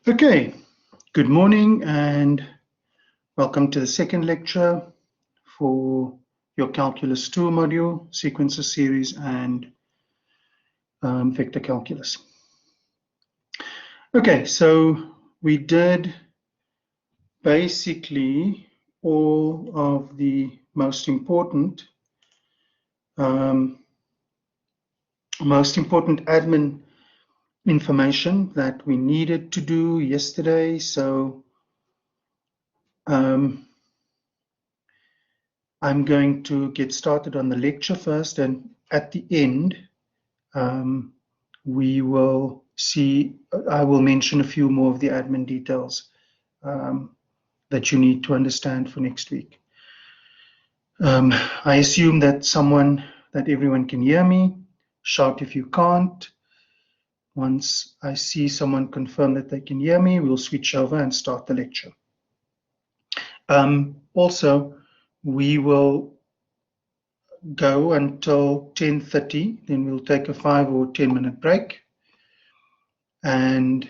Okay, good morning and welcome to the second lecture for your Calculus 2 module, Sequences Series and Vector Calculus. Okay, so we did basically all of the most important admin information that we needed to do yesterday. So I'm going to get started on the lecture first, and at the end we will see, I will mention a few more of the admin details that you need to understand for next week. I assume that everyone can hear me. Shout if you can't. Once I see someone confirm that they can hear me, we'll switch over and start the lecture. Also, we will go until 10:30, then we'll take a 5 or 10 minute break. And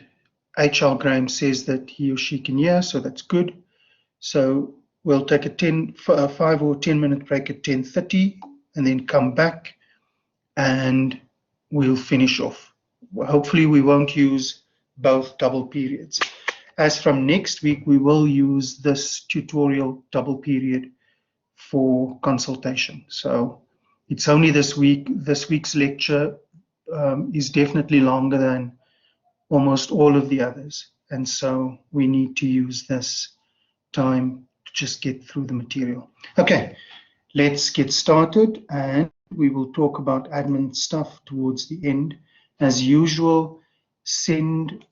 H.L. Graham says that he or she can hear, so that's good. So we'll take a 5 or 10 minute break at 10:30 and then come back and we'll finish off. Hopefully we won't use both double periods. As from next week, we will use this tutorial double period for consultation. So it's only this week. This week's lecture is definitely longer than almost all of the others. And so we need to use this time to just get through the material. Okay, let's get started, and we will talk about admin stuff towards the end. As usual, send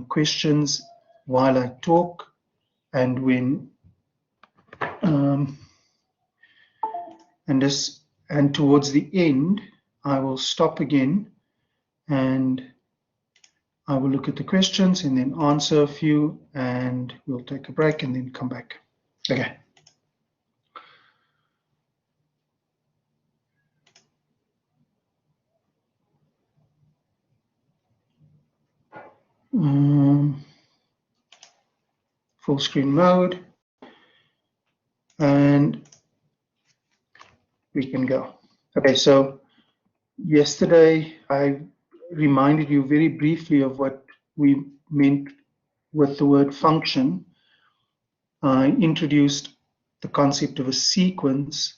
questions while I talk, and when and towards the end, I will stop again and I will look at the questions and then answer a few, and we'll take a break and then come back. Okay. Full screen mode, and we can go. Okay, so yesterday I reminded you very briefly of what we meant with the word function. I introduced the concept of a sequence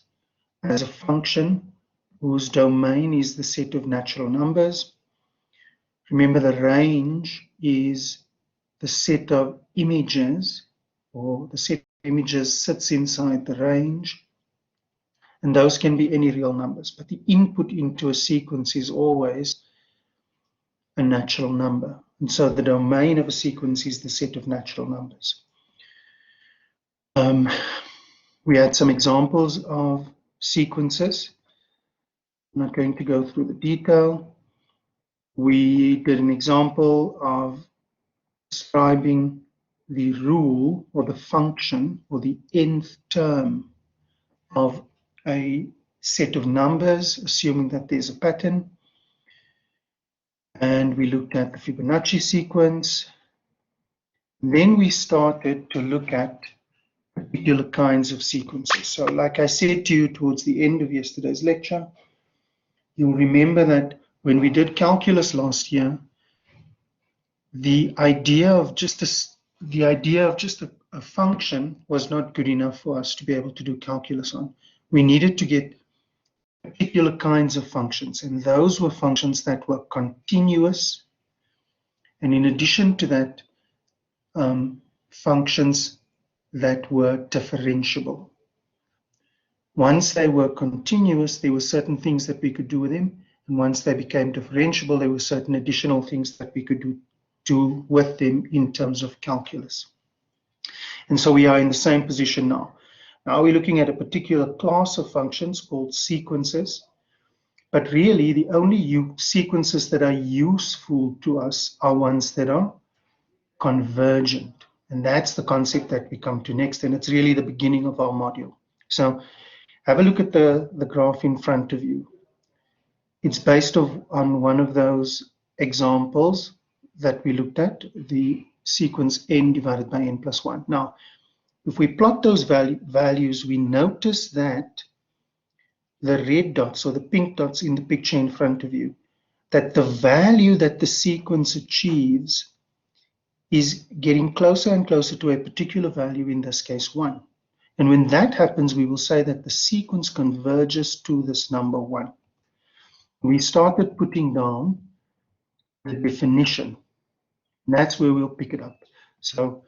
as a function whose domain is the set of natural numbers. Remember, the range is the set of images, or the set of images sits inside the range, and those can be any real numbers, but the input into a sequence is always a natural number. And so the domain of a sequence is the set of natural numbers. We had some examples of sequences. I'm not going to go through the detail. We did an example of describing the rule or the function or the nth term of a set of numbers, assuming that there's a pattern. And we looked at the Fibonacci sequence. Then we started to look at particular kinds of sequences. So like I said to you towards the end of yesterday's lecture, you'll remember that when we did calculus last year, the idea of just a function was not good enough for us to be able to do calculus on. We needed to get particular kinds of functions, and those were functions that were continuous, and in addition to that, functions that were differentiable. Once they were continuous, there were certain things that we could do with them, and once they became differentiable, there were certain additional things that we could do with them in terms of calculus. And so we are in the same position now. Now we're looking at a particular class of functions called sequences, but really the only sequences that are useful to us are ones that are convergent. And that's the concept that we come to next, and it's really the beginning of our module. So have a look at the graph in front of you. It's based on one of those examples that we looked at, the sequence n divided by n plus 1. Now, if we plot those values, we notice that the red dots or the pink dots in the picture in front of you, that the value that the sequence achieves is getting closer and closer to a particular value, in this case 1. And when that happens, we will say that the sequence converges to this number 1. We started putting down the definition. And that's where we'll pick it up. So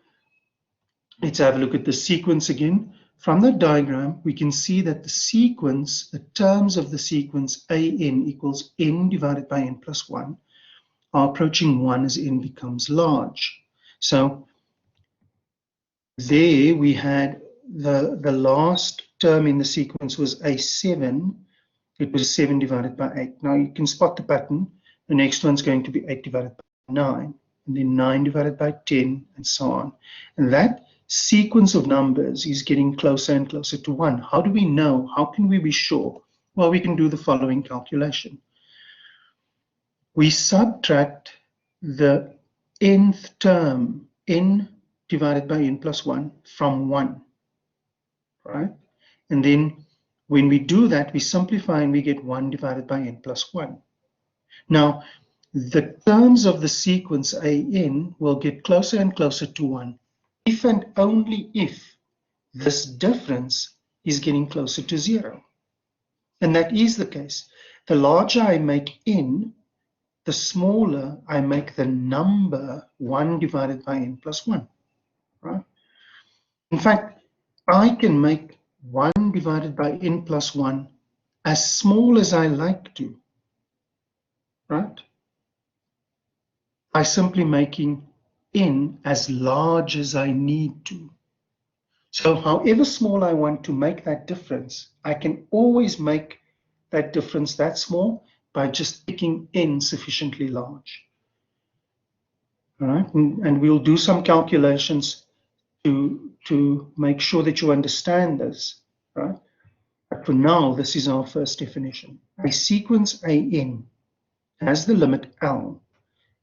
let's have a look at the sequence again. From the diagram, we can see that the sequence, the terms of the sequence an equals n divided by n plus 1 are approaching 1 as n becomes large. So there we had the last term in the sequence was a7. It was 7 divided by 8. Now you can spot the pattern. The next one's going to be 8 divided by 9, and then 9 divided by 10, and so on. And that sequence of numbers is getting closer and closer to 1. How do we know? How can we be sure? Well, we can do the following calculation. We subtract the nth term, n divided by n plus 1, from 1, right? And then when we do that, we simplify and we get 1 divided by n plus 1. Now, the terms of the sequence an will get closer and closer to 1 if and only if this difference is getting closer to 0. And that is the case. The larger I make n, the smaller I make the number 1 divided by n plus 1. Right? In fact, I can make 1 divided by n plus 1 as small as I like to, right? By simply making n as large as I need to. So however small I want to make that difference, I can always make that difference that small by just picking n sufficiently large. All right, and we'll do some calculations to make sure that you understand this, right? But for now, this is our first definition. A sequence an has the limit L,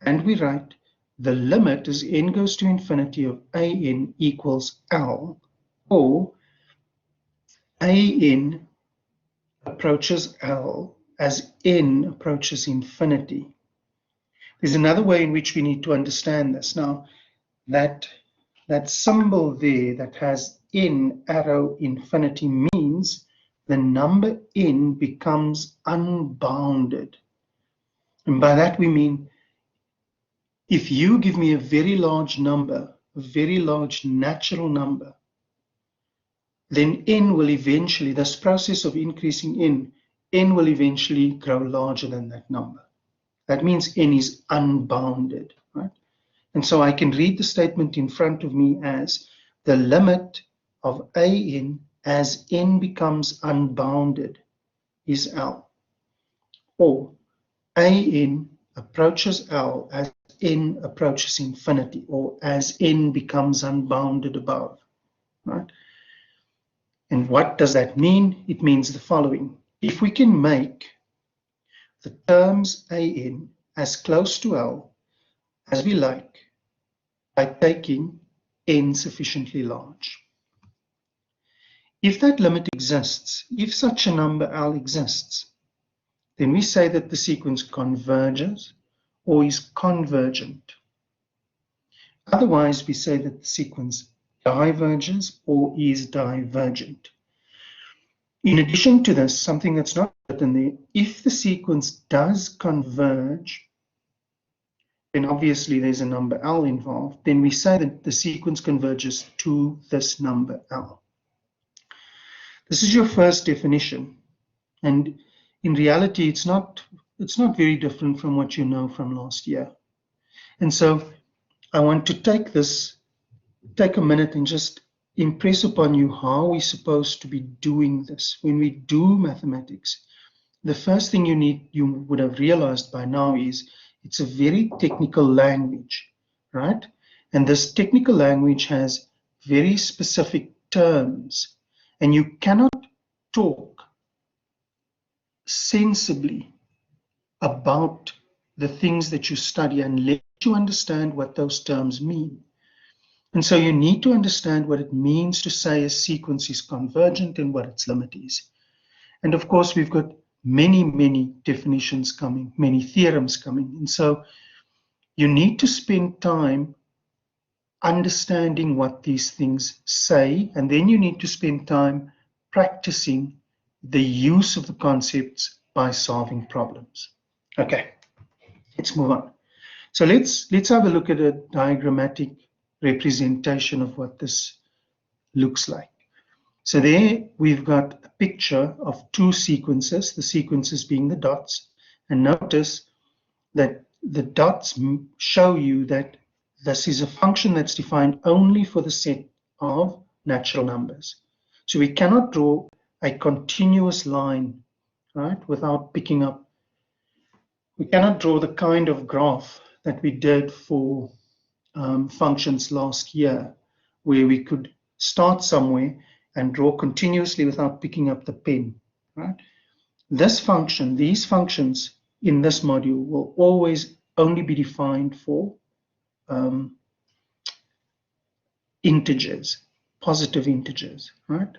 and we write the limit as n goes to infinity of an equals L, or an approaches L as n approaches infinity. There's another way in which we need to understand this. Now, that symbol there that has n arrow infinity means the number n becomes unbounded. And by that we mean, if you give me a very large number, a very large natural number, then n will eventually, this process of increasing n will eventually grow larger than that number. That means n is unbounded, right? And so I can read the statement in front of me as the limit of an as n becomes unbounded is L, or an approaches L as n approaches infinity, or as n becomes unbounded above, right? And what does that mean? It means the following. If we can make the terms an as close to L as we like by taking n sufficiently large. If that limit exists, if such a number L exists, then we say that the sequence converges or is convergent. Otherwise, we say that the sequence diverges or is divergent. In addition to this, something that's not written there, if the sequence does converge, then obviously there's a number L involved, then we say that the sequence converges to this number L. This is your first definition, and in reality it's not very different from what you know from last year. And so I want to take a minute and just impress upon you how we're supposed to be doing this. When we do mathematics, the first thing you would have realized by now is it's a very technical language, right? And this technical language has very specific terms, and you cannot talk sensibly about the things that you study unless you understand what those terms mean. And so you need to understand what it means to say a sequence is convergent and what its limit is. And of course, we've got many, many definitions coming, many theorems coming. And so you need to spend time understanding what these things say, and then you need to spend time practicing the use of the concepts by solving problems. Okay, let's move on. So let's have a look at a diagrammatic representation of what this looks like. So there we've got a picture of two sequences, the sequences being the dots, and notice that the dots show you that this is a function that's defined only for the set of natural numbers. So we cannot draw a continuous line, right, without picking up. We cannot draw the kind of graph that we did for functions last year, where we could start somewhere and draw continuously without picking up the pen, right? This function, these functions in this module will always only be defined for integers, positive integers, right?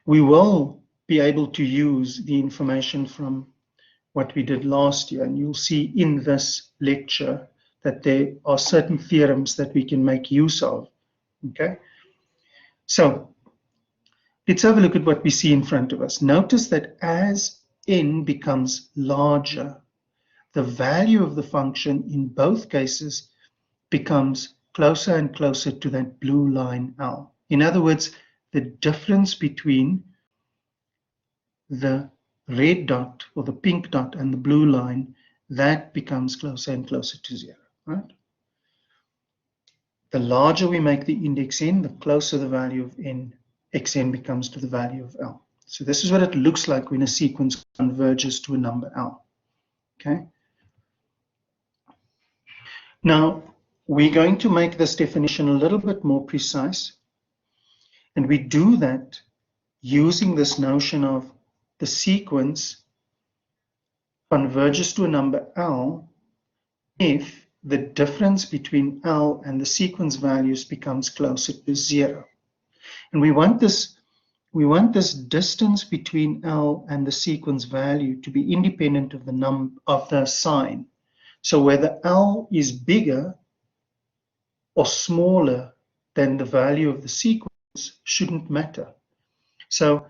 We will be able to use the information from what we did last year, and you'll see in this lecture that there are certain theorems that we can make use of, okay? So let's have a look at what we see in front of us. Notice that as n becomes larger, the value of the function in both cases becomes closer and closer to that blue line L. In other words, the difference between the red dot or the pink dot and the blue line, that becomes closer and closer to 0, right? The larger we make the index n, the closer the value of xn becomes to the value of L. So this is what it looks like when a sequence converges to a number L, okay? Now, we're going to make this definition a little bit more precise, and we do that using this notion of the sequence converges to a number L if the difference between L and the sequence values becomes closer to 0. And we want this distance between L and the sequence value to be independent of the sign. So whether L is bigger or smaller than the value of the sequence shouldn't matter. So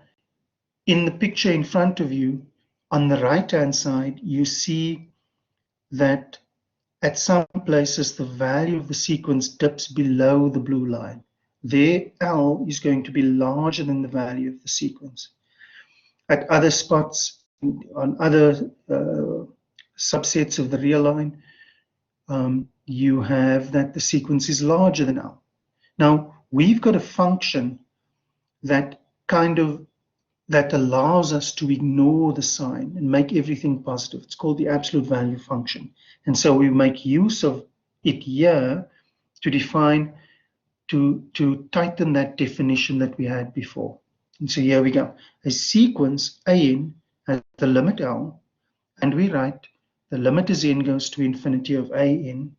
in the picture in front of you, on the right-hand side, you see that at some places the value of the sequence dips below the blue line. There, L is going to be larger than the value of the sequence. At other spots, on other subsets of the real line, you have that the sequence is larger than L. Now, we've got a function that allows us to ignore the sign and make everything positive. It's called the absolute value function. And so we make use of it here to define, to tighten that definition that we had before. And so here we go. A sequence an has the limit L, and we write the limit as n goes to infinity of an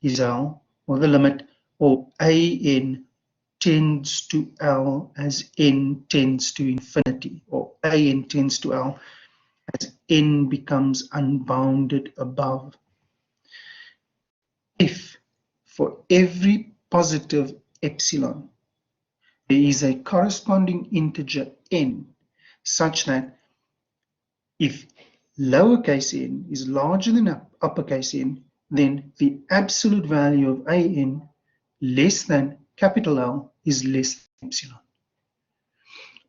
is L, or the limit, or an tends to L as n tends to infinity, or an tends to L as n becomes unbounded above. If for every positive epsilon there is a corresponding integer n such that if lowercase n is larger than uppercase n, then the absolute value of an less than capital L is less than epsilon.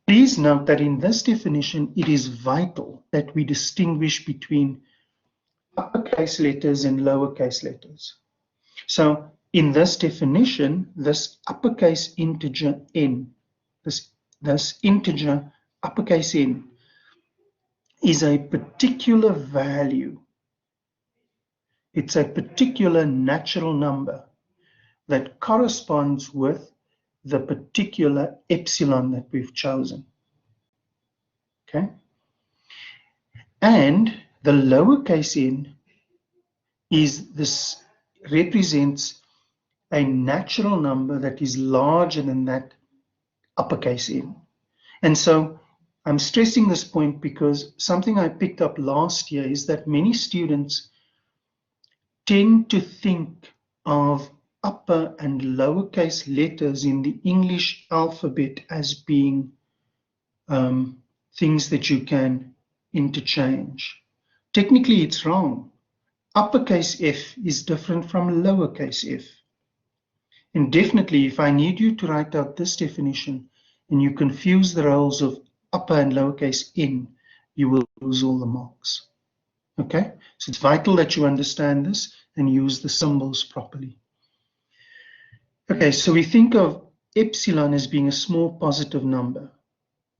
Please note that in this definition, it is vital that we distinguish between uppercase letters and lowercase letters. So in this definition, this uppercase integer n, this integer uppercase n, is a particular value. It's a particular natural number that corresponds with the particular epsilon that we've chosen. Okay? And the lowercase n is this represents a natural number that is larger than that uppercase N. And so I'm stressing this point because something I picked up last year is that many students tend to think of upper and lowercase letters in the English alphabet as being things that you can interchange. Technically, it's wrong. Uppercase F is different from lowercase f. And definitely, if I need you to write out this definition and you confuse the roles of upper and lowercase n, you will lose all the marks. Okay? So it's vital that you understand this and use the symbols properly. Okay, so we think of epsilon as being a small positive number.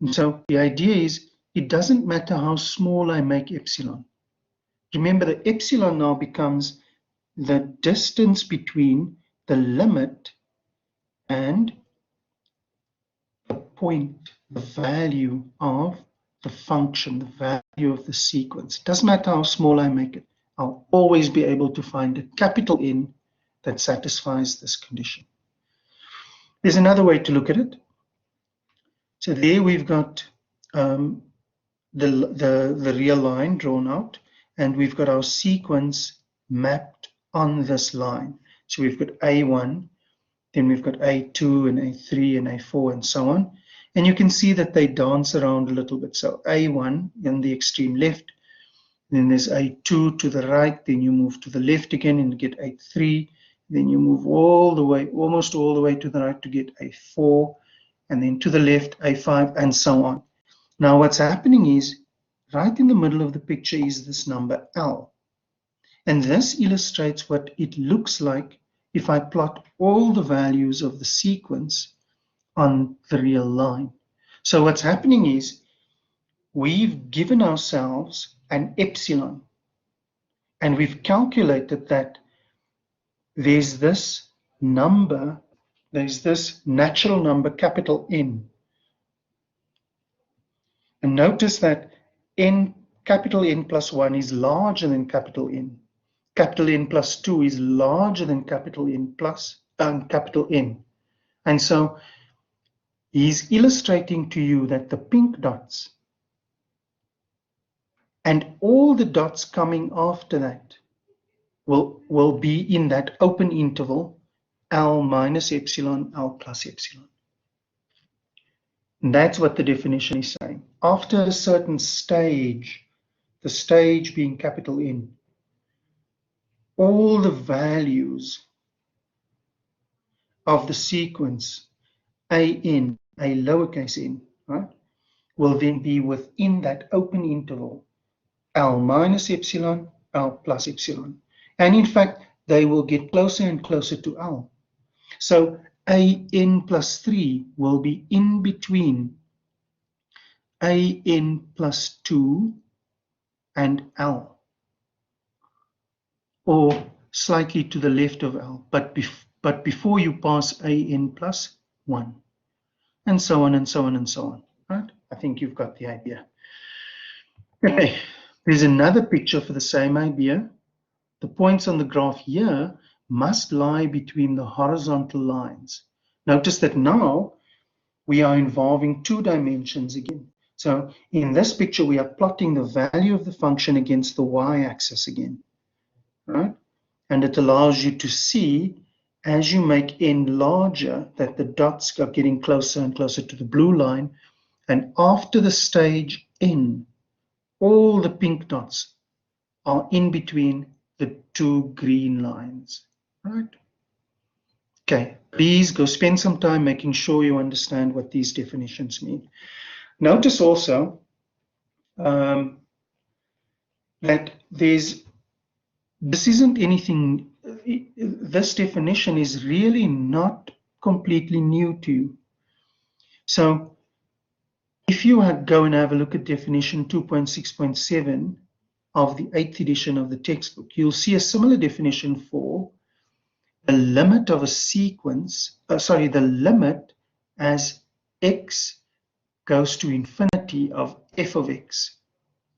And so the idea is it doesn't matter how small I make epsilon. Remember that epsilon now becomes the distance between the limit and the point, the value of the function, the value of the sequence. It doesn't matter how small I make it. I'll always be able to find a capital N that satisfies this condition. There's another way to look at it. So there we've got the real line drawn out, and we've got our sequence mapped on this line. So we've got A1, then we've got A2 and A3 and A4 and so on. And you can see that they dance around a little bit. So A1 in the extreme left, then there's A2 to the right, then you move to the left again and get A3, then you move all the way, almost all the way to the right to get A4, and then to the left, A5, and so on. Now what's happening is, right in the middle of the picture is this number L. And this illustrates what it looks like if I plot all the values of the sequence on the real line. So what's happening is, we've given ourselves an epsilon, and we've calculated that there's this number, there's this natural number, capital N. And notice that N, capital N plus 1 is larger than capital N. Capital N plus 2 is larger than capital N plus capital N. And so he's illustrating to you that the pink dots and all the dots coming after that will be in that open interval, L minus epsilon, L plus epsilon. And that's what the definition is saying. After a certain stage, the stage being capital N, all the values of the sequence AN, a lowercase n, right, will then be within that open interval, L minus epsilon, L plus epsilon. And in fact, they will get closer and closer to L. So AN plus 3 will be in between AN plus 2 and L, or slightly to the left of L, but before you pass AN plus 1, and so on and so on and so on. Right? I think you've got the idea. Okay, there's another picture for the same idea. The points on the graph here must lie between the horizontal lines. Notice that now we are involving 2 dimensions again. So in this picture, we are plotting the value of the function against the y-axis again, right? And it allows you to see, as you make n larger, that the dots are getting closer and closer to the blue line. And after the stage n, all the pink dots are in between the 2 green lines, right? Okay, please go spend some time making sure you understand what these definitions mean. Notice also that this isn't anything, this definition is really not completely new to you. So if you go and have a look at definition 2.6.7 of the 8th edition of the textbook, you'll see a similar definition for the limit of a sequence, the limit as x goes to infinity of f of x,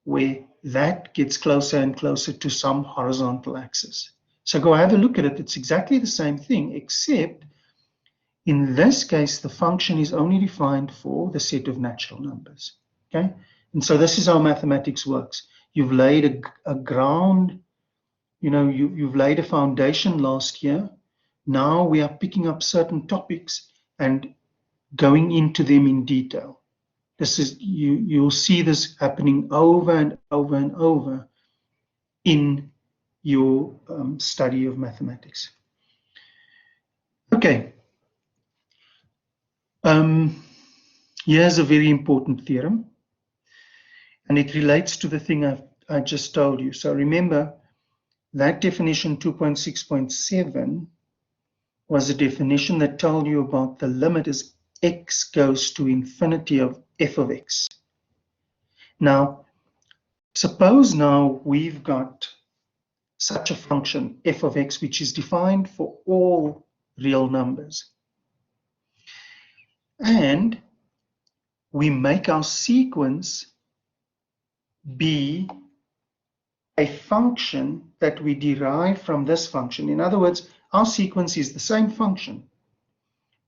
where that gets closer and closer to some horizontal axis. So go have a look at it. It's exactly the same thing, except in this case, the function is only defined for the set of natural numbers. Okay, and so this is how mathematics works. You've laid a ground, you've laid a foundation last year. Now we are picking up certain topics and going into them in detail. This is you'll see this happening over and over and over in your study of mathematics. Okay. Here's a very important theorem, and it relates to the thing I just told you. So remember, that definition 2.6.7 was a definition that told you about the limit as x goes to infinity of f of x. Now, suppose now we've got such a function, f of x, which is defined for all real numbers. And we make our sequence be a function that we derive from this function. In other words, our sequence is the same function,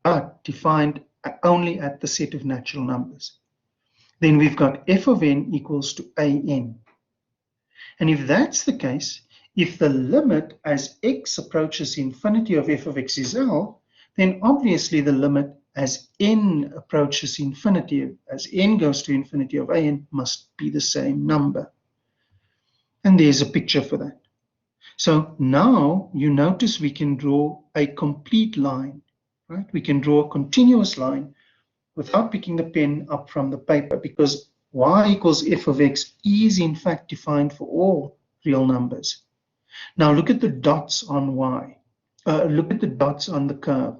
but defined only at the set of natural numbers. Then we've got f of n equals to an. And if that's the case, if the limit as x approaches infinity of f of x is L, then obviously the limit as n approaches infinity, as n goes to infinity of an, must be the same number. And there's a picture for that. So now you notice we can draw a complete line, right? We can draw a continuous line without picking the pen up from the paper, because y equals f of x is in fact defined for all real numbers. Now look at the dots on y. Look at the dots on the curve.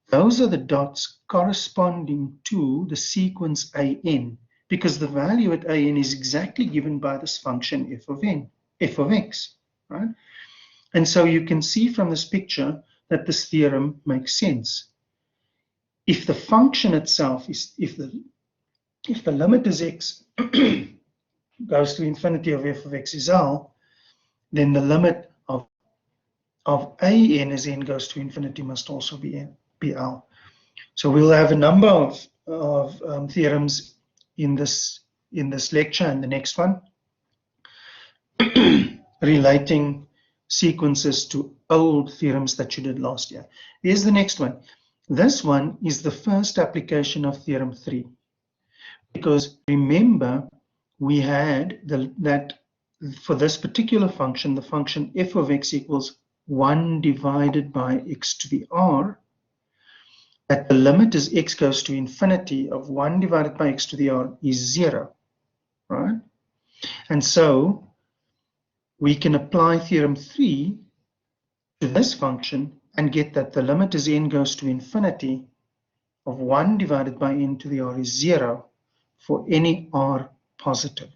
Those are the dots corresponding to the sequence an, because the value at an is exactly given by this function f of x, right? And so you can see from this picture that this theorem makes sense. If the function itself is, if the limit as x goes to infinity of f of x is L, then the limit of an as n goes to infinity must also be L. So we'll have a number of theorems in this lecture and the next one relating sequences to old theorems that you did last year. Here's the next one. This one is the first application of Theorem 3. Because remember, we had that for this particular function, the function f of x equals 1 divided by x to the r, that the limit as x goes to infinity of 1 divided by x to the r is 0, right? And so we can apply Theorem 3 to this function and get that the limit as n goes to infinity of 1 divided by n to the r is 0 for any r positive.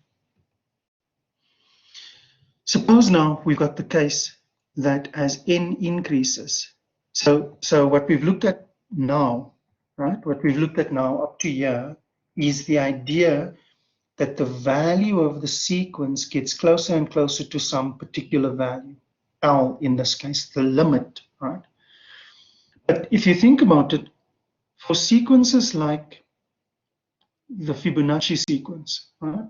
Suppose now we've got the case that as n increases, so what we've looked at now, right, what we've looked at now up to here is the idea that the value of the sequence gets closer and closer to some particular value, L in this case, the limit, right? But if you think about it, for sequences like the Fibonacci sequence, right?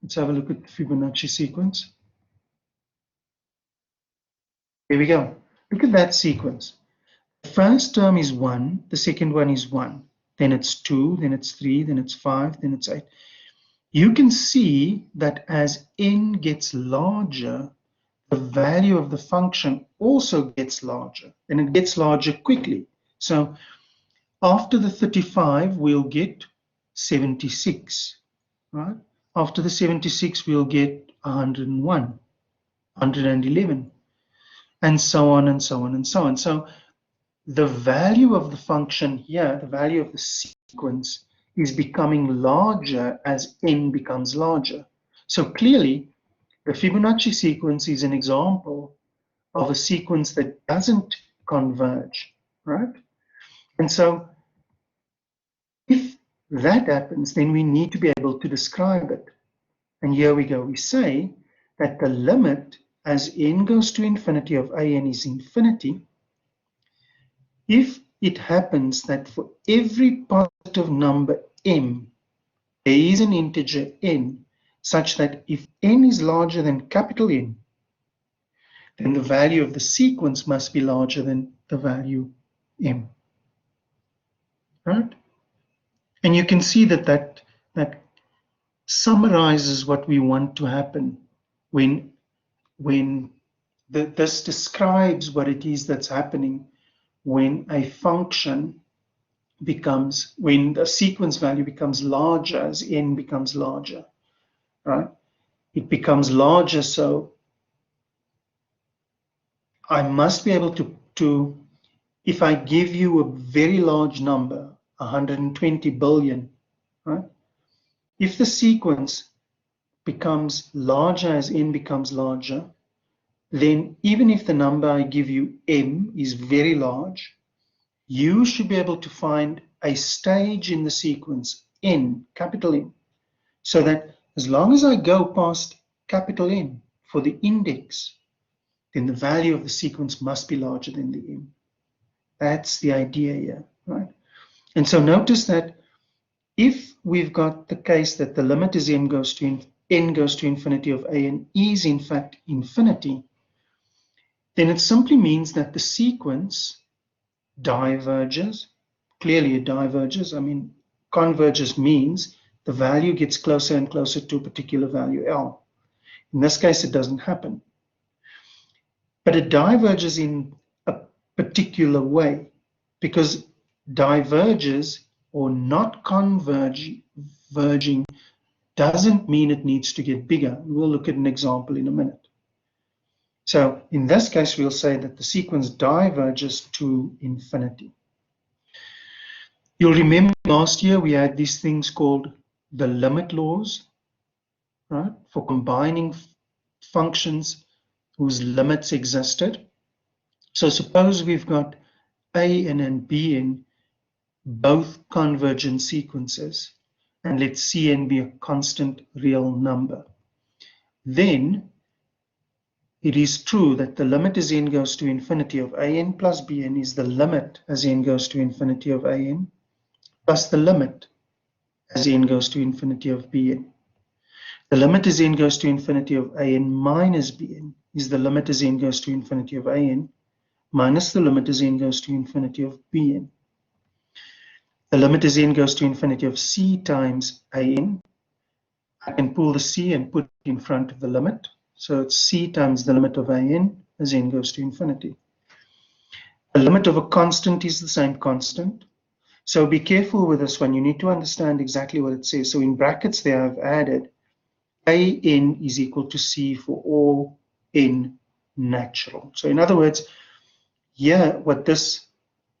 Let's have a look at the Fibonacci sequence. Here we go. Look at that sequence. The first term is 1, the second one is 1, then it's 2, then it's 3, then it's 5, then it's 8. You can see that as n gets larger, the value of the function also gets larger, and it gets larger quickly. So after the 35, we'll get 76, right? After the 76, we'll get 101, 111, and so on and so on and so on. So the value of the function here, the value of the sequence, is becoming larger as n becomes larger. So clearly, the Fibonacci sequence is an example of a sequence that doesn't converge, right? And so if that happens, then we need to be able to describe it. And here we go. We say that the limit as n goes to infinity of an is infinity if it happens that for every positive number m, there is an integer n such that if n is larger than capital N, then the value of the sequence must be larger than the value m. Right? And you can see that summarizes what we want to happen when this describes what it is that's happening when a function becomes, when the sequence value becomes larger as n becomes larger, right? It becomes larger, so I must be able to if I give you a very large number, 120 billion, right? If the sequence becomes larger as n becomes larger, then even if the number I give you m is very large, you should be able to find a stage in the sequence n, capital N, so that as long as I go past capital N for the index, then the value of the sequence must be larger than the m. That's the idea here, right? And so notice that if we've got the case that the limit as n goes to infinity of an is in fact infinity, then it simply means that the sequence diverges. Clearly it diverges. I mean, converges means the value gets closer and closer to a particular value L. In this case, it doesn't happen. But it diverges in a particular way, because diverges or not converging doesn't mean it needs to get bigger. We'll look at an example in a minute. So in this case, we'll say that the sequence diverges to infinity. You'll remember last year we had these things called the limit laws, right, for combining functions whose limits existed. So suppose we've got an and bn both convergent sequences, and let Cn be a constant real number. Then it is true that the limit as n goes to infinity of an plus bn is the limit as n goes to infinity of an plus the limit as n goes to infinity of bn. The limit as n goes to infinity of an minus bn is the limit as n goes to infinity of an minus the limit as n goes to infinity of bn. The limit as n goes to infinity of c times an. I can pull the c and put it in front of the limit. So it's c times the limit of an as n goes to infinity. The limit of a constant is the same constant. So be careful with this one. You need to understand exactly what it says. So in brackets there I've added an is equal to c for all n natural. So in other words, here what this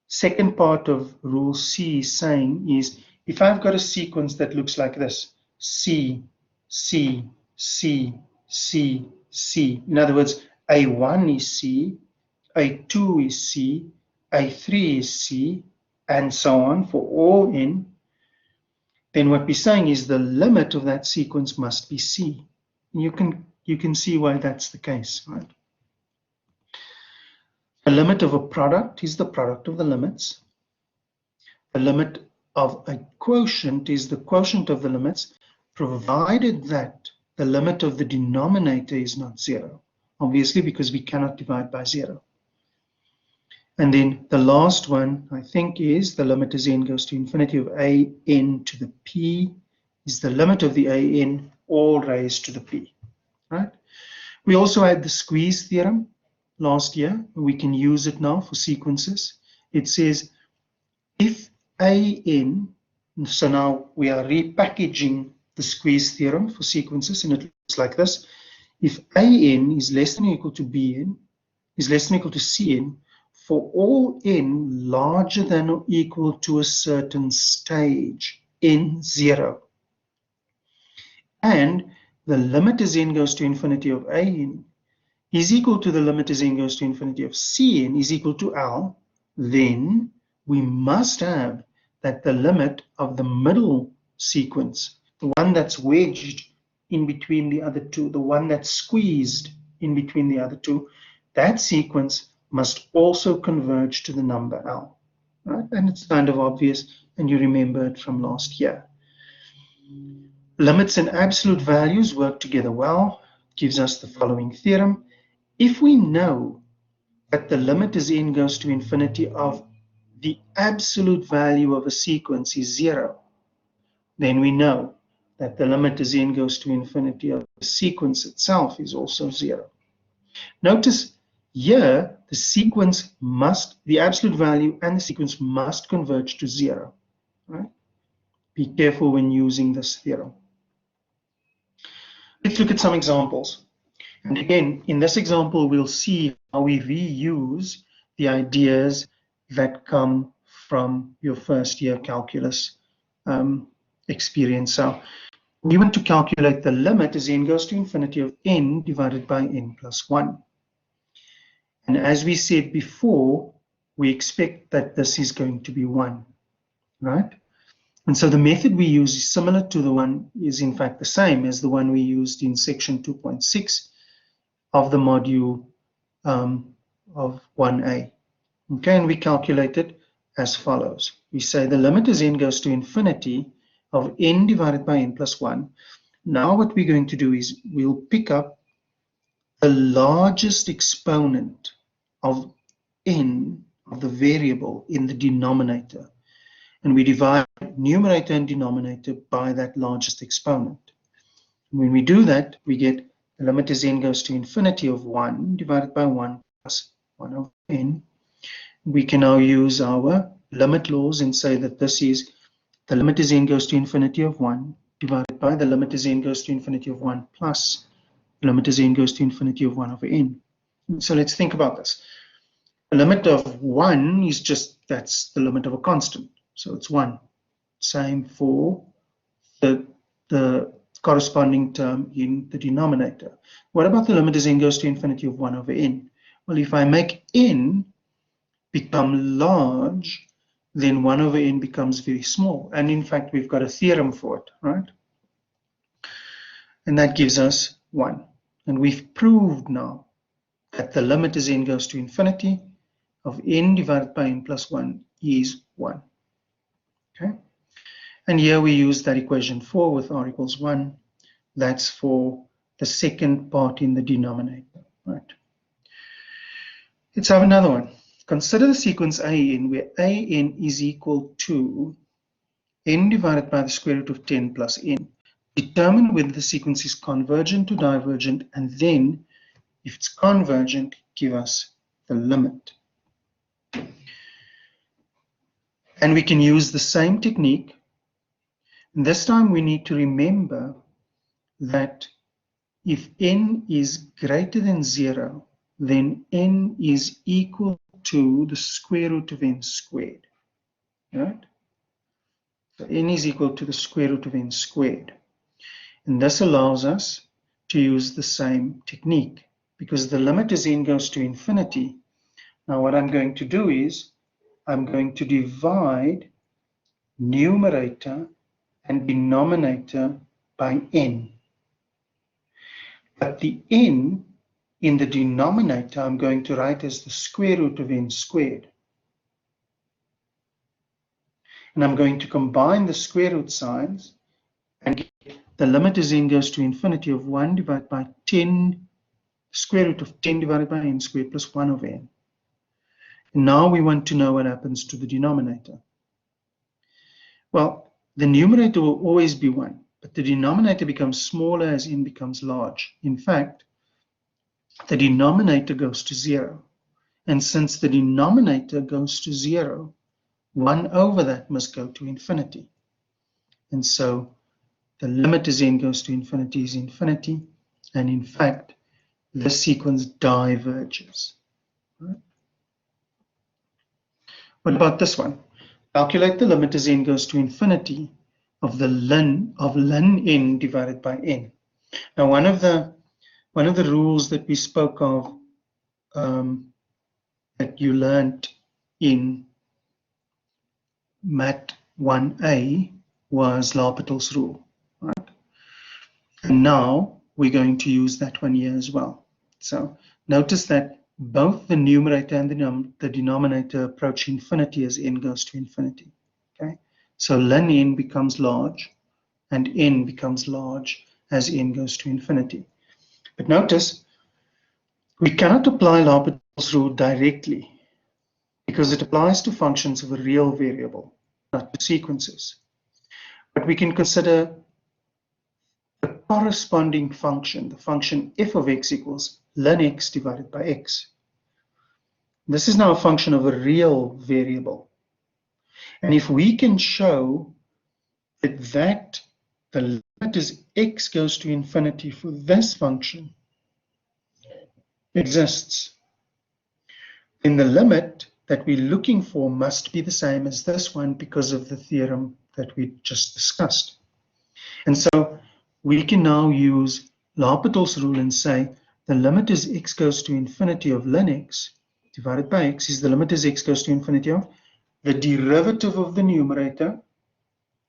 second part of rule C is saying is, if I've got a sequence that looks like this, C, C, C, C, C. In other words, A1 is C, A2 is C, A3 is C, and so on for all n, then what we're saying is the limit of that sequence must be C. You can see why that's the case, right? The limit of a product is the product of the limits. The limit of a quotient is the quotient of the limits, provided that the limit of the denominator is not 0, obviously because we cannot divide by 0. And then the last one, I think, is the limit as n goes to infinity of an to the p is the limit of the an all raised to the p. Right? We also had the squeeze theorem last year. We can use it now for sequences. It says if an, so now we are repackaging the squeeze theorem for sequences, and it looks like this. If an is less than or equal to bn, is less than or equal to cn, for all n larger than or equal to a certain stage, n0, and the limit as n goes to infinity of an is equal to the limit as n goes to infinity of cn is equal to L, then we must have that the limit of the middle sequence, the one that's wedged in between the other two, the one that's squeezed in between the other two, that sequence must also converge to the number L. Right? And it's kind of obvious, and you remember it from last year. Limits and absolute values work together well. Gives us the following theorem. If we know that the limit as n goes to infinity of the absolute value of a sequence is 0, then we know that the limit as n goes to infinity of the sequence itself is also 0. Notice here the sequence must, the absolute value and the sequence must converge to 0. Right? Be careful when using this theorem. Let's look at some examples. And again, in this example, we'll see how we reuse the ideas that come from your first year calculus experience. So we want to calculate the limit as n goes to infinity of n divided by n plus 1. And as we said before, we expect that this is going to be 1, right? And so the method we use is similar to the one, is in fact the same as the one we used in section 2.6 of the module of 1a. Okay, and we calculate it as follows. We say the limit as n goes to infinity of n divided by n plus 1. Now what we're going to do is we'll pick up the largest exponent of n of the variable in the denominator. And we divide numerator and denominator by that largest exponent. And when we do that, we get the limit as n goes to infinity of 1 divided by 1 plus 1 over n. We can now use our limit laws and say that this is the limit as n goes to infinity of 1 divided by the limit as n goes to infinity of 1 plus the limit as n goes to infinity of 1 over n. So let's think about this. The limit of 1 is just, that's the limit of a constant. So it's 1. Same for the corresponding term in the denominator. What about the limit as n goes to infinity of 1 over n? Well, if I make n become large, then 1 over n becomes very small. And in fact, we've got a theorem for it, right? And that gives us 1. And we've proved now that the limit as n goes to infinity of n divided by n plus 1 is 1. Okay? And here we use that equation 4 with r equals 1. That's for the second part in the denominator, right? Let's have another one. Consider the sequence an where an is equal to n divided by the square root of 10 plus n. Determine whether the sequence is convergent or divergent, and then, if it's convergent, give us the limit. And we can use the same technique. And this time we need to remember that if n is greater than 0, then n is equal to the square root of n squared. Right? So n is equal to the square root of n squared. And this allows us to use the same technique because the limit as n goes to infinity. Now what I'm going to do is I'm going to divide numerator and denominator by n. But the n in the denominator I'm going to write as the square root of n squared. And I'm going to combine the square root signs and get the limit as n goes to infinity of 1 divided by 10, square root of 10 divided by n squared plus 1 over n. And now we want to know what happens to the denominator. Well, the numerator will always be 1, but the denominator becomes smaller as n becomes large. In fact, the denominator goes to 0. And since the denominator goes to 0, 1 over that must go to infinity. And so the limit as n goes to infinity is infinity. And in fact, this sequence diverges. Right? What about this one? Calculate the limit as n goes to infinity of the ln n divided by n. Now, one of the rules that we spoke of that you learned in mat 1a was L'Hopital's rule. Right? And now we're going to use that one here as well. So notice that both the numerator and the denominator approach infinity as n goes to infinity. Okay, so ln n becomes large and n becomes large as n goes to infinity. But notice we cannot apply L'Hopital's rule directly because it applies to functions of a real variable, not to sequences. But we can consider the corresponding function, the function f of x equals ln x divided by x. This is now a function of a real variable. And if we can show that the limit as x goes to infinity for this function exists, then the limit that we're looking for must be the same as this one because of the theorem that we just discussed. And so we can now use L'Hopital's rule and say the limit as x goes to infinity of ln x divided by x is the limit as x goes to infinity of the derivative of the numerator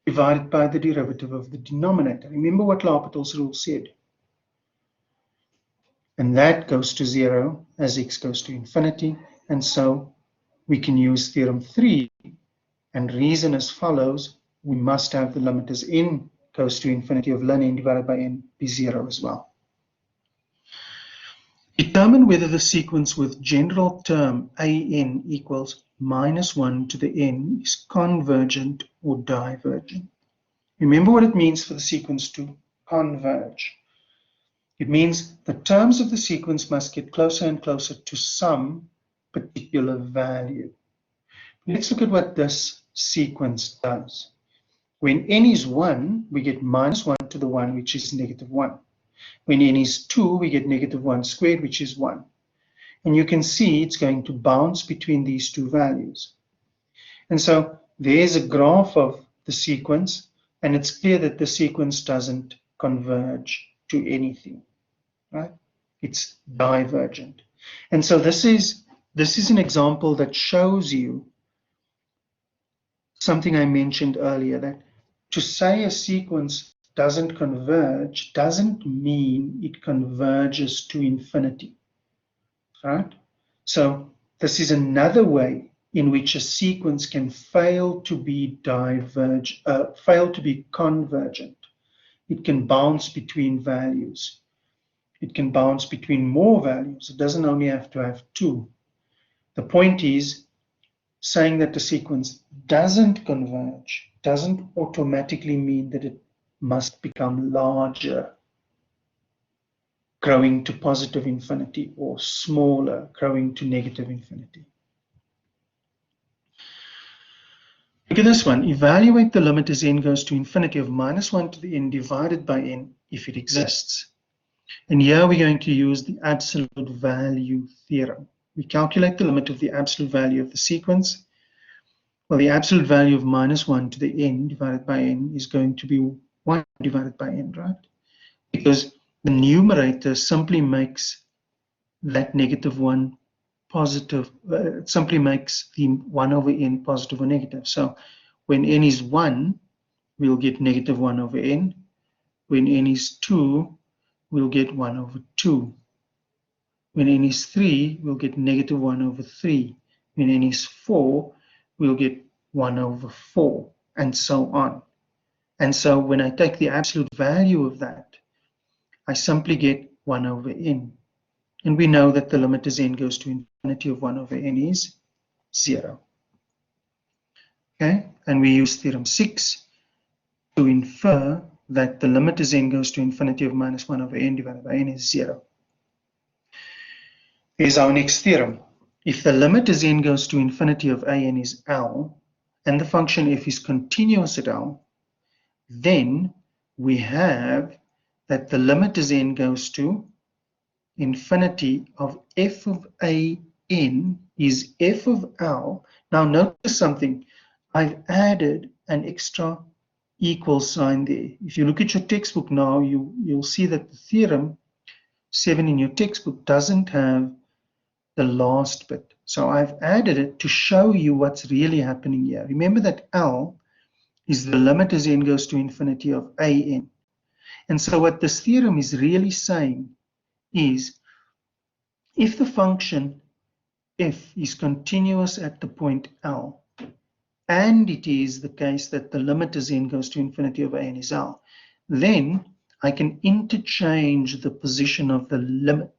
divided by the derivative of the denominator. Remember what L'Hopital's rule said. And that goes to 0 as x goes to infinity. And so we can use theorem 3 and reason as follows. We must have the limit as n goes to infinity of ln n divided by n be 0 as well. Determine whether the sequence with general term an equals -1 to the n is convergent or divergent. Remember what it means for the sequence to converge. It means the terms of the sequence must get closer and closer to some particular value. Let's look at what this sequence does. When n is 1, we get -1 to the 1, which is -1. When n is 2, we get -1 squared, which is 1. And you can see it's going to bounce between these two values. And so there's a graph of the sequence, and it's clear that the sequence doesn't converge to anything, right? It's divergent. And so this is an example that shows you something I mentioned earlier, that to say a sequence doesn't converge doesn't mean it converges to infinity, right? So this is another way in which a sequence can fail to be convergent. It can bounce between values. It can bounce between more values. It doesn't only have to have 2. The point is, saying that the sequence doesn't converge doesn't automatically mean that it must become larger, growing to positive infinity, or smaller, growing to negative infinity. Look at this one. Evaluate the limit as n goes to infinity of -1 to the n divided by n if it exists. And here we're going to use the absolute value theorem. We calculate the limit of the absolute value of the sequence. Well, the absolute value of -1 to the n divided by n is going to be 1 divided by n, right? Because the numerator simply makes that -1 positive, it simply makes the 1 over n positive or negative. So when n is 1, we'll get -1 over n. When n is 2, we'll get 1 over 2. When n is 3, we'll get -1 over 3. When n is 4, we'll get 1 over 4, and so on. And so when I take the absolute value of that, I simply get 1 over n. And we know that the limit as n goes to infinity of 1 over n is 0. Okay, and we use Theorem 6 to infer that the limit as n goes to infinity of -1 over n divided by n is 0. Here's our next theorem. If the limit as n goes to infinity of an is L, and the function f is continuous at L, then we have that the limit as n goes to infinity of f of an is f of L. Now notice something. I've added an extra equal sign there. If you look at your textbook now, you'll see that the theorem 7 in your textbook doesn't have the last bit. So I've added it to show you what's really happening here. Remember that L is the limit as n goes to infinity of an. And so what this theorem is really saying is, if the function f is continuous at the point L, and it is the case that the limit as n goes to infinity over n is L, then I can interchange the position of the limit.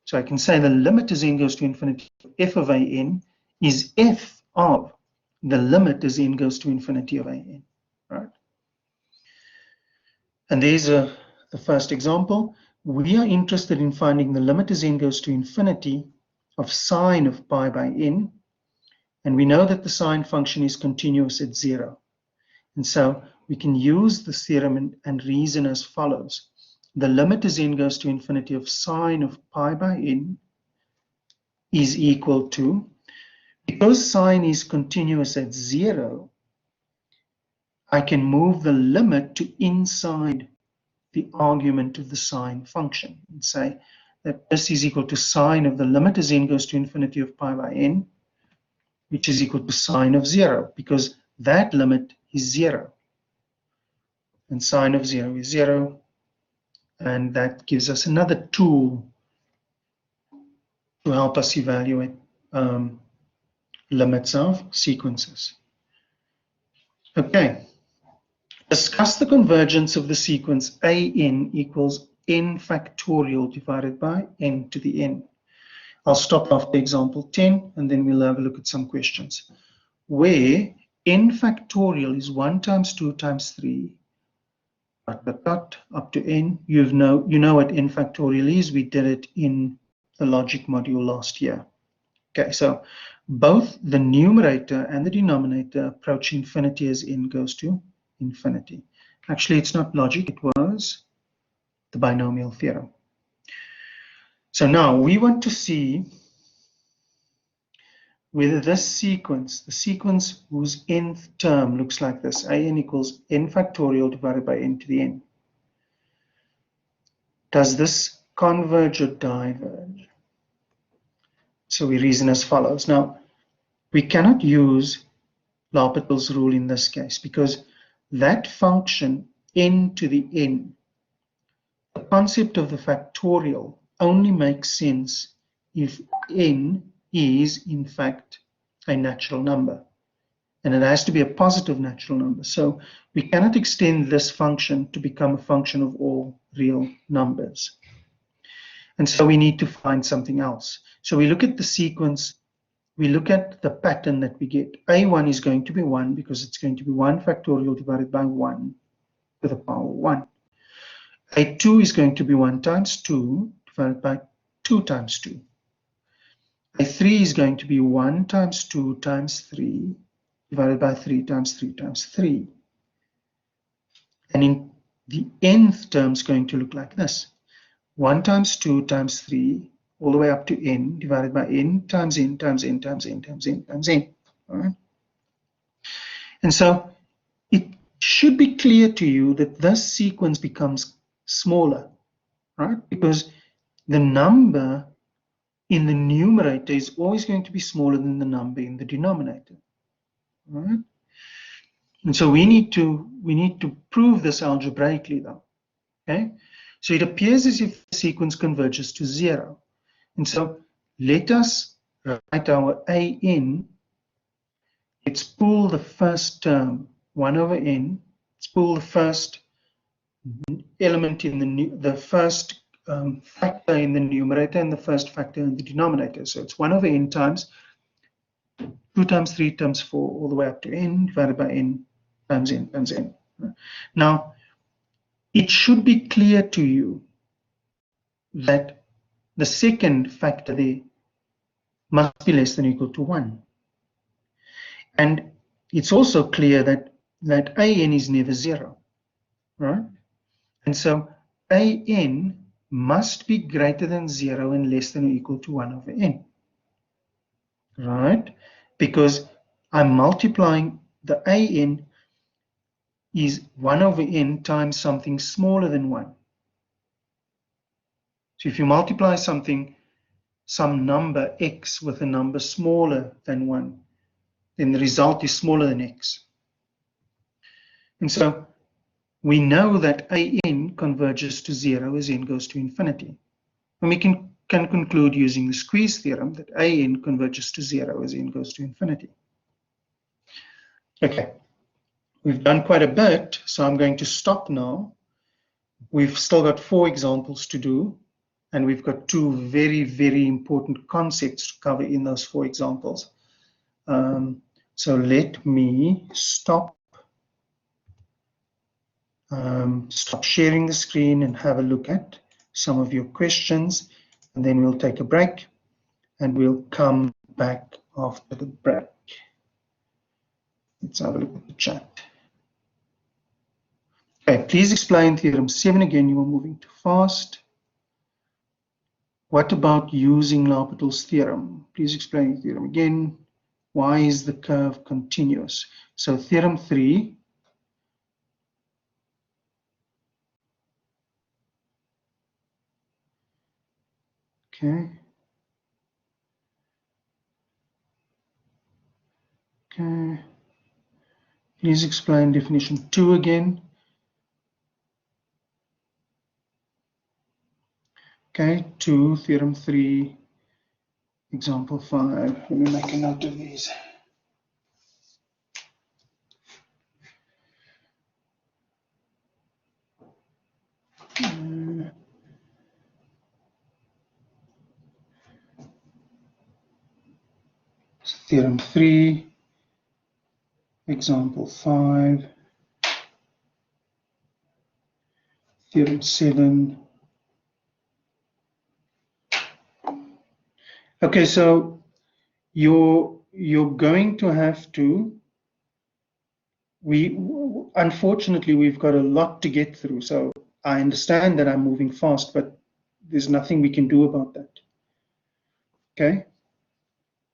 So I can say the limit as n goes to infinity f of an is f of the limit as n goes to infinity of an, right? And there's the first example. We are interested in finding the limit as n goes to infinity of sine of pi by n, and we know that the sine function is continuous at 0. And so we can use this theorem and reason as follows. The limit as n goes to infinity of sine of pi by n is equal to, because sine is continuous at 0, I can move the limit to inside the argument of the sine function and say that this is equal to sine of the limit as n goes to infinity of pi by n, which is equal to sine of 0, because that limit is 0. And sine of 0 is 0. And that gives us another tool to help us evaluate limits of sequences. Okay. Discuss the convergence of the sequence an equals n factorial divided by n to the n. I'll stop after example 10, and then we'll have a look at some questions. Where n factorial is 1 times 2 times 3, up to n. You know what n factorial is. We did it in the logic module last year. Okay, so both the numerator and the denominator approach infinity as n goes to infinity. Actually, it's not logic, it was the binomial theorem. So now we want to see whether this sequence, the sequence whose nth term looks like this, an equals n factorial divided by n to the n, does this converge or diverge? So we reason as follows. Now, we cannot use L'Hopital's rule in this case because that function n to the n, the concept of the factorial only makes sense if n is in fact a natural number, and it has to be a positive natural number. So we cannot extend this function to become a function of all real numbers. And so we need to find something else. So we look at the sequence, we look at the pattern that we get. A1 is going to be 1 because it's going to be 1 factorial divided by 1 to the power 1. A2 is going to be 1 times 2 divided by 2 times 2. A3 is going to be 1 times 2 times 3 divided by 3 times 3 times 3. And in the nth term is going to look like this. 1 times 2 times 3 all the way up to n divided by n times n times n times n times n times n. All right? And so it should be clear to you that this sequence becomes smaller, right? Because the number in the numerator is always going to be smaller than the number in the denominator. All right? And so we need to prove this algebraically though. Okay? So it appears as if the sequence converges to 0. And so let us write our an. Let's pull the first term, 1 over n. Let's pull the first element in the first factor in the numerator and the first factor in the denominator. So it's 1 over n times 2 times 3 times 4 all the way up to n divided by n times n times n. Now, it should be clear to you that the second factor there must be less than or equal to 1. And it's also clear that an is never 0, right? And so an must be greater than 0 and less than or equal to 1 over n, right? Because I'm multiplying the an is 1 over n times something smaller than 1. So if you multiply some number x with a number smaller than 1, then the result is smaller than x. And so we know that an n converges to 0 as n goes to infinity. And we can conclude using the squeeze theorem that an converges to 0 as n goes to infinity. Okay, we've done quite a bit, so I'm going to stop now. We've still got 4 examples to do, and we've got 2 very, very important concepts to cover in those 4 examples. So let me stop sharing the screen and have a look at some of your questions, and then we'll take a break and we'll come back after the break. Let's have a look at the chat. Okay, please explain Theorem 7 again. You are moving too fast. What about using L'Hopital's theorem? Please explain the theorem again. Why is the curve continuous? So Theorem 3. Okay. Okay. Please explain definition 2 again. Okay, 2, Theorem 3, example 5. Let me make a note of these. So Theorem 3, example 5, Theorem 7. Okay, so you're going to have to, unfortunately, we've got a lot to get through. So I understand that I'm moving fast, but there's nothing we can do about that. Okay.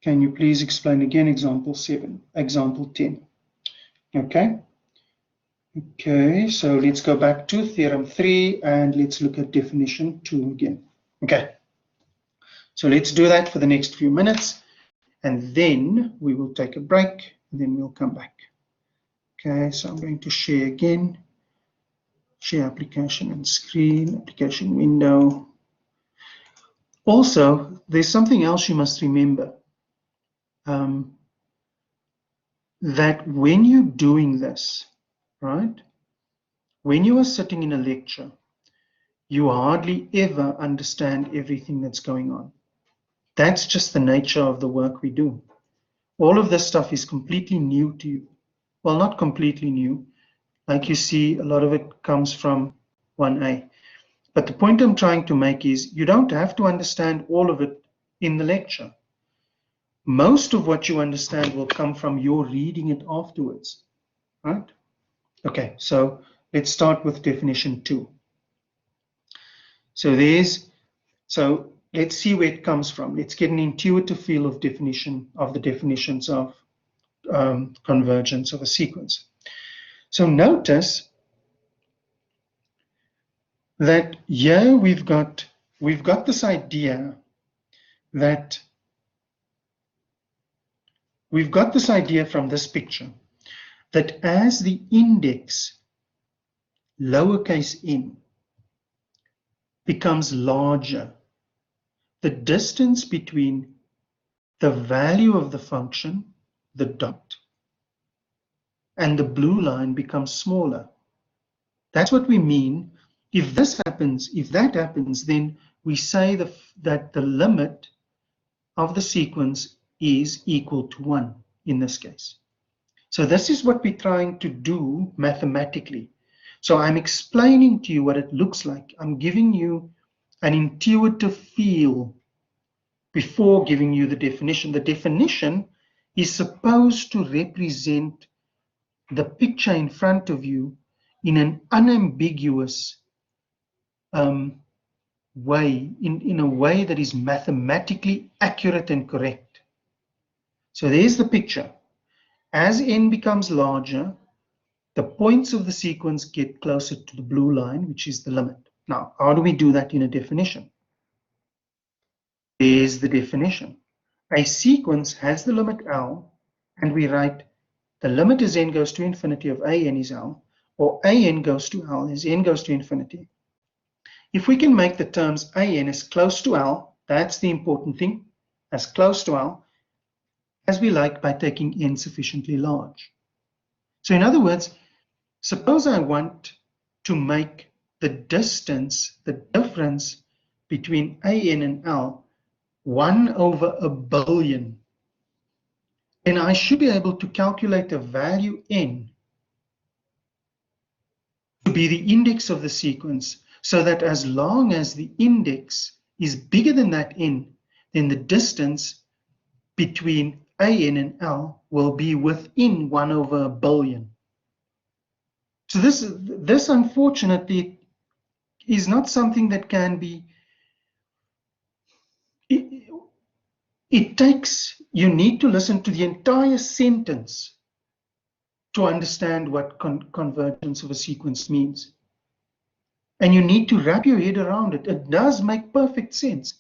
Can you please explain again example 7, example 10? Okay. Okay, so let's go back to Theorem 3 and let's look at definition 2 again. Okay. So let's do that for the next few minutes, and then we will take a break, and then we'll come back. Okay, so I'm going to share again. Share application and screen, application window. Also, there's something else you must remember. That when you're doing this, right, when you are sitting in a lecture, you hardly ever understand everything that's going on. That's just the nature of the work we do. All of this stuff is completely new to you. Well, not completely new. Like you see, a lot of it comes from 1A. But the point I'm trying to make is you don't have to understand all of it in the lecture. Most of what you understand will come from your reading it afterwards, right? Okay, so let's start with definition 2. So let's see where it comes from. Let's get an intuitive feel of the definitions of convergence of a sequence. So notice that here we've got this idea that we've got this idea from this picture that as the index lowercase n becomes larger, the distance between the value of the function, the dot, and the blue line becomes smaller. That's what we mean. If this happens, if that happens, then we say that the limit of the sequence is equal to 1 in this case. So this is what we're trying to do mathematically. So I'm explaining to you what it looks like. I'm giving you an intuitive feel before giving you the definition. The definition is supposed to represent the picture in front of you in an unambiguous way, in a way that is mathematically accurate and correct. So there's the picture. As n becomes larger, the points of the sequence get closer to the blue line, which is the limit. Now, how do we do that in a definition? There's the definition. A sequence has the limit L, and we write the limit as n goes to infinity of a n is L, or an goes to L as n goes to infinity. If we can make the terms an as close to L, that's the important thing, as close to L as we like by taking n sufficiently large. So in other words, suppose I want to make the distance, the difference between an and L 1 over a billion, then I should be able to calculate a value n to be the index of the sequence, so that as long as the index is bigger than that n, then the distance between an and L will be within 1 over a billion. So this unfortunately is not something that can be, it takes, you need to listen to the entire sentence to understand what convergence of a sequence means. And you need to wrap your head around it. It does make perfect sense,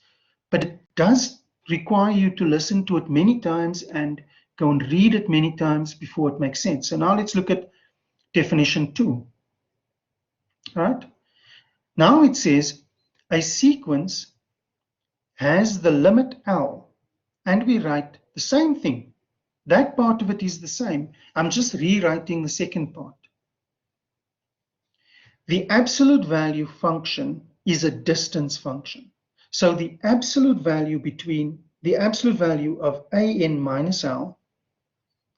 but it does require you to listen to it many times and go and read it many times before it makes sense. So now let's look at definition 2. Right? Now it says a sequence has the limit L, and we write the same thing. That part of it is the same. I'm just rewriting the second part. The absolute value function is a distance function. So the absolute value of an minus L,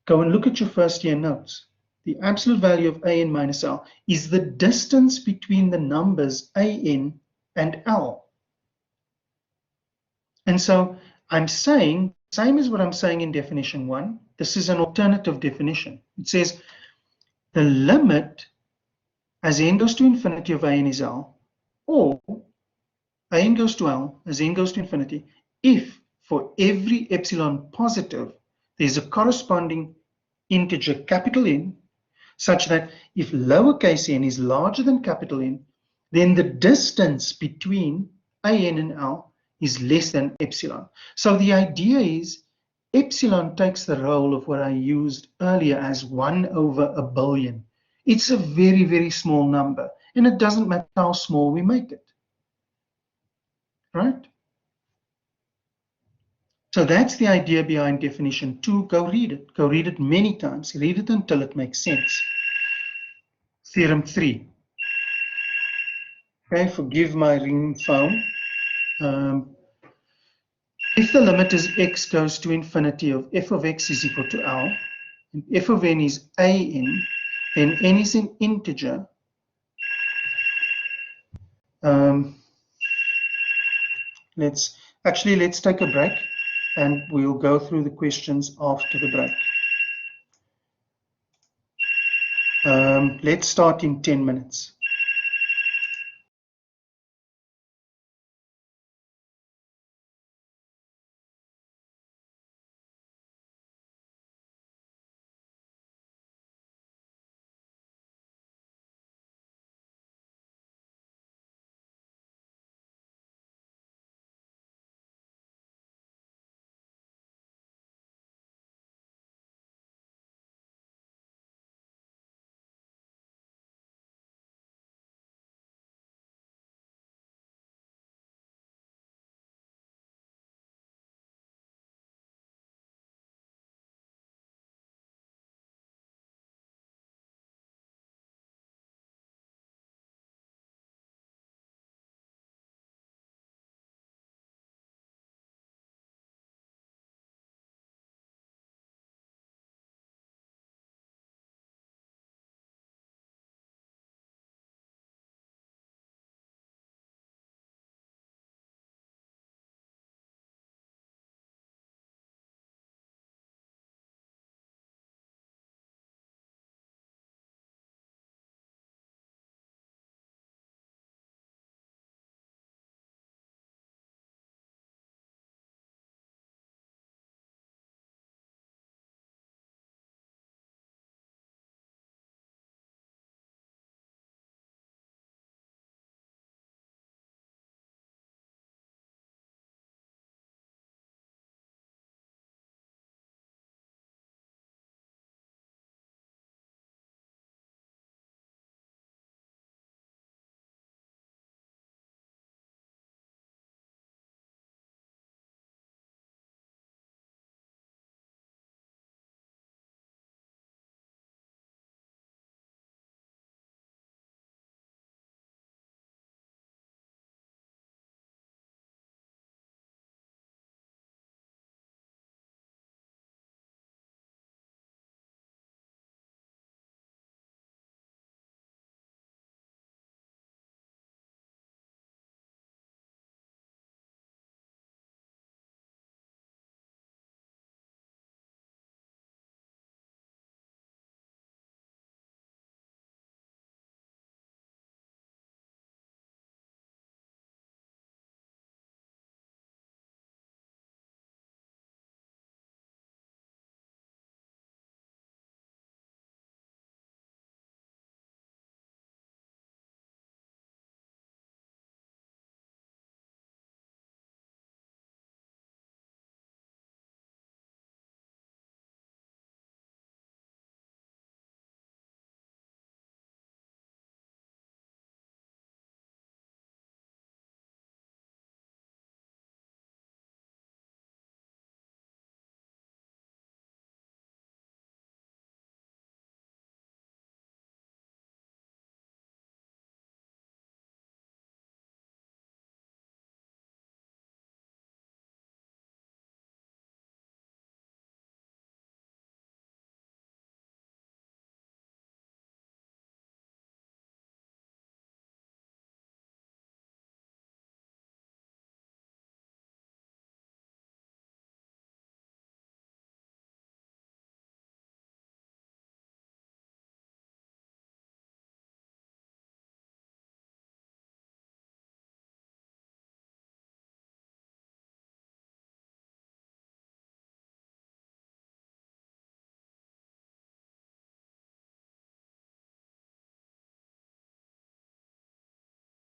go and look at your first year notes. The absolute value of an minus L is the distance between the numbers an and L. And so I'm saying, same as what I'm saying in definition 1, this is an alternative definition. It says the limit as n goes to infinity of an is L, or an goes to L as n goes to infinity, if for every epsilon positive, there's a corresponding integer capital N, such that if lowercase n is larger than capital N, then the distance between an and L is less than epsilon. So the idea is epsilon takes the role of what I used earlier as 1 over a billion. It's a very, very small number, and it doesn't matter how small we make it. Right? So that's the idea behind definition 2. Go read it. Go read it many times. Read it until it makes sense. Theorem 3. Okay, forgive my ringing phone. If the limit is x goes to infinity of f of x is equal to L, and f of n is an, then n is an integer. Let's take a break, and we'll go through the questions after the break. Let's start in 10 minutes.